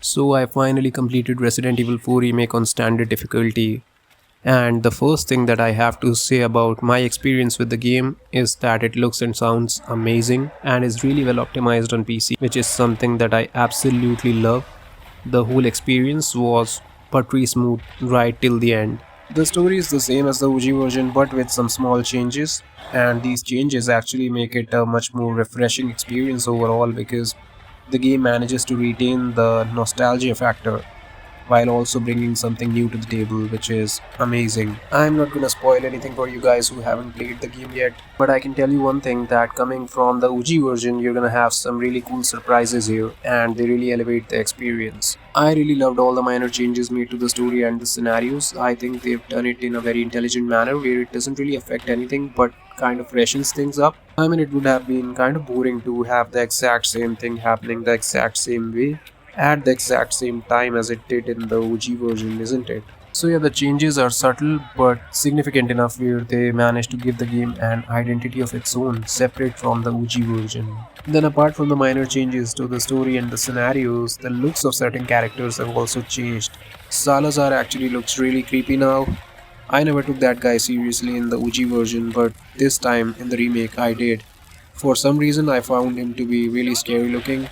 So I finally completed Resident Evil 4 Remake on standard difficulty. And the first thing that I have to say about my experience with the game is that it looks and sounds amazing and is really well optimized on PC, which is something that I absolutely love. The whole experience was buttery smooth right till the end. The story is the same as the OG version but with some small changes, and these changes actually make it a much more refreshing experience overall because the game manages to retain the nostalgia factor while also bringing something new to the table, which is amazing. I'm not gonna spoil anything for you guys who haven't played the game yet, but I can tell you one thing that coming from the OG version, you're gonna have some really cool surprises here, and they really elevate the experience. I really loved all the minor changes made to the story and the scenarios. I think they've done it in a very intelligent manner where it doesn't really affect anything but kind of freshens things up. I mean, it would have been kind of boring to have the exact same thing happening the exact same way at the exact same time as it did in the OG version, isn't it? So yeah, the changes are subtle but significant enough where they manage to give the game an identity of its own, separate from the OG version. Then apart from the minor changes to the story and the scenarios, the looks of certain characters have also changed. Salazar actually looks really creepy now. I never took that guy seriously in the OG version, but this time in the remake I did. For some reason I found him to be really scary looking,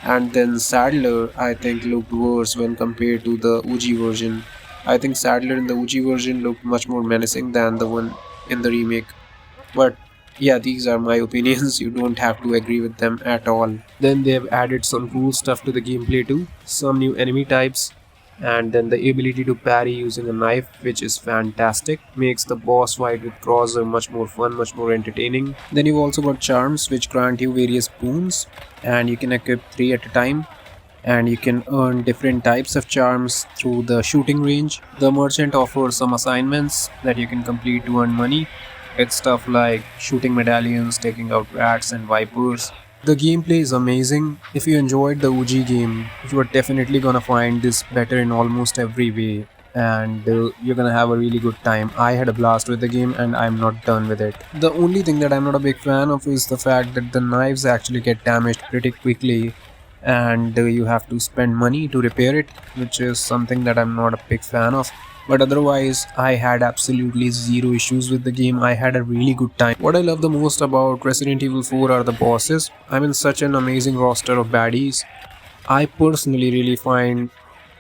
and then Sadler I think looked worse when compared to the OG version. I think Sadler in the OG version looked much more menacing than the one in the remake. But yeah, these are my opinions. You don't have to agree with them at all. Then they've added some cool stuff to the gameplay too. Some new enemy types, and then the ability to parry using a knife, which is fantastic, makes the boss fight with Crosser much more fun, much more entertaining. Then you've also got charms which grant you various boons, and you can equip 3 at a time, and you can earn different types of charms through the shooting range. The merchant offers some assignments that you can complete to earn money. It's stuff like shooting medallions, taking out rats and vipers. The gameplay is amazing. If you enjoyed the OG game, you are definitely gonna find this better in almost every way, and you're gonna have a really good time. I had a blast with the game and I'm not done with it. The only thing that I'm not a big fan of is the fact that the knives actually get damaged pretty quickly, and you have to spend money to repair it, which is something that I'm not a big fan of. But otherwise, I had absolutely zero issues with the game. I had a really good time. What I love the most about Resident Evil 4 are the bosses. I'm in such an amazing roster of baddies. I personally really find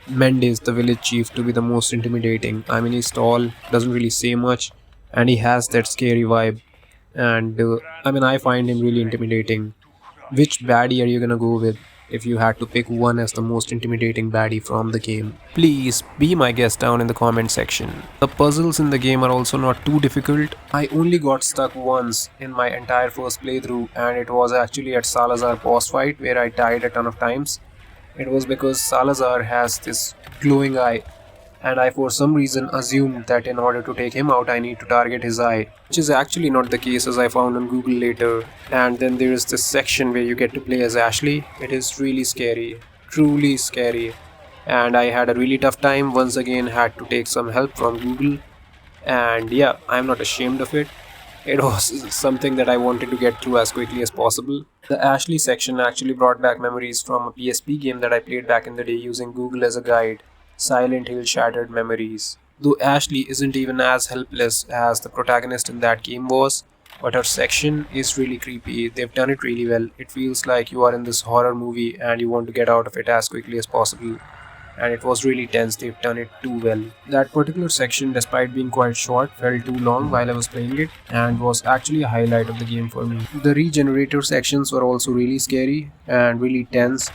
Mendes, the village chief, to be the most intimidating. I mean, he's tall, doesn't really say much, and he has that scary vibe. And I find him really intimidating. Which baddie are you gonna go with if you had to pick one as the most intimidating baddie from the game? Please be my guest down in the comment section. The puzzles in the game are also not too difficult. I only got stuck once in my entire first playthrough, and it was actually at Salazar boss fight where I died a ton of times. It was because Salazar has this glowing eye, and I for some reason assumed that in order to take him out I need to target his eye, which is actually not the case as I found on Google later. And then there is this section where you get to play as Ashley. It is really scary, truly scary, and I had a really tough time. Once again had to take some help from Google, and yeah, I'm not ashamed of it. It was something that I wanted to get through as quickly as possible. The Ashley section actually brought back memories from a PSP game that I played back in the day using Google as a guide, Silent Hill Shattered Memories. Though Ashley isn't even as helpless as the protagonist in that game was, but her section is really creepy. They've done it really well. It feels like you are in this horror movie and you want to get out of it as quickly as possible, and it was really tense. They've done it too well. That particular section, despite being quite short, felt too long while I was playing it and was actually a highlight of the game for me. The regenerator sections were also really scary and really tense,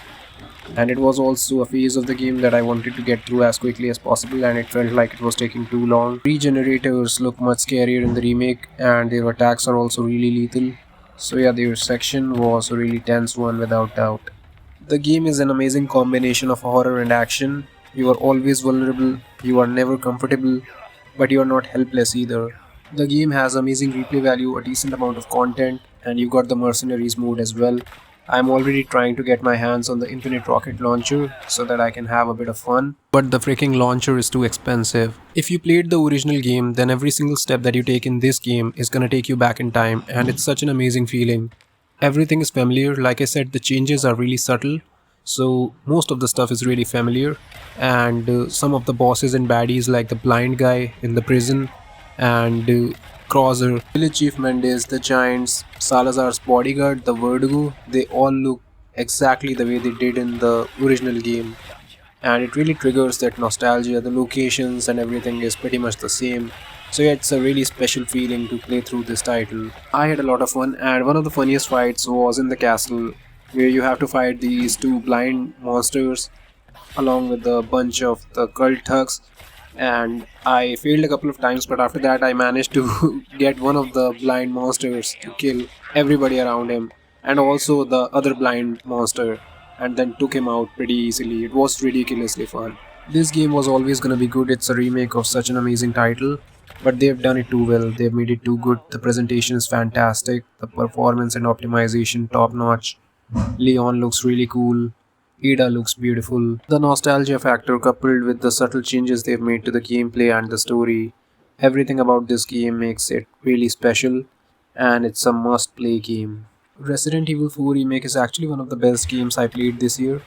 and it was also a phase of the game that I wanted to get through as quickly as possible, and it felt like it was taking too long. Regenerators look much scarier in the remake, and their attacks are also really lethal. So yeah, their section was a really tense one without doubt. The game is an amazing combination of horror and action. You are always vulnerable, you are never comfortable, but you are not helpless either. The game has amazing replay value, a decent amount of content, and you got the mercenaries mode as well. I'm already trying to get my hands on the infinite rocket launcher so that I can have a bit of fun, but the freaking launcher is too expensive. If you played the original game, then every single step that you take in this game is gonna take you back in time, and it's such an amazing feeling. Everything is familiar. Like I said, the changes are really subtle, so most of the stuff is really familiar. And some of the bosses and baddies, like the blind guy in the prison, and Crosser, village chief Mendes, the giants, Salazar's bodyguard, the Verdugo, they all look exactly the way they did in the original game, and it really triggers that nostalgia. The locations and everything is pretty much the same. So yeah, it's a really special feeling to play through this title. I had a lot of fun, and one of the funniest fights was in the castle, where you have to fight these two blind monsters along with a bunch of the cult thugs. And I failed a couple of times, but after that I managed to get one of the blind monsters to kill everybody around him, and also the other blind monster, and then took him out pretty easily. It was ridiculously fun. This game was always gonna be good. It's a remake of such an amazing title, but they've done it too well. They've made it too good. The presentation is fantastic, the performance and optimization top notch. Leon looks really cool. Ada looks beautiful. The nostalgia factor, coupled with the subtle changes they've made to the gameplay and the story, everything about this game makes it really special, and it's a must play game. Resident Evil 4 Remake is actually one of the best games I played this year,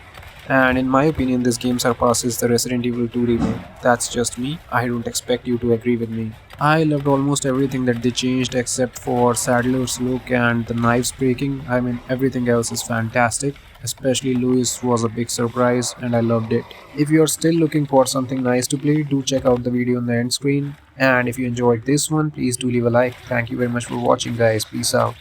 and in my opinion, this game surpasses the Resident Evil 2 remake. That's just me. I don't expect you to agree with me. I loved almost everything that they changed except for Sadler's look and the knives breaking. I mean, everything else is fantastic. Especially Louis was a big surprise and I loved it. If you are still looking for something nice to play, do check out the video on the end screen. And if you enjoyed this one, please do leave a like. Thank you very much for watching, guys. Peace out.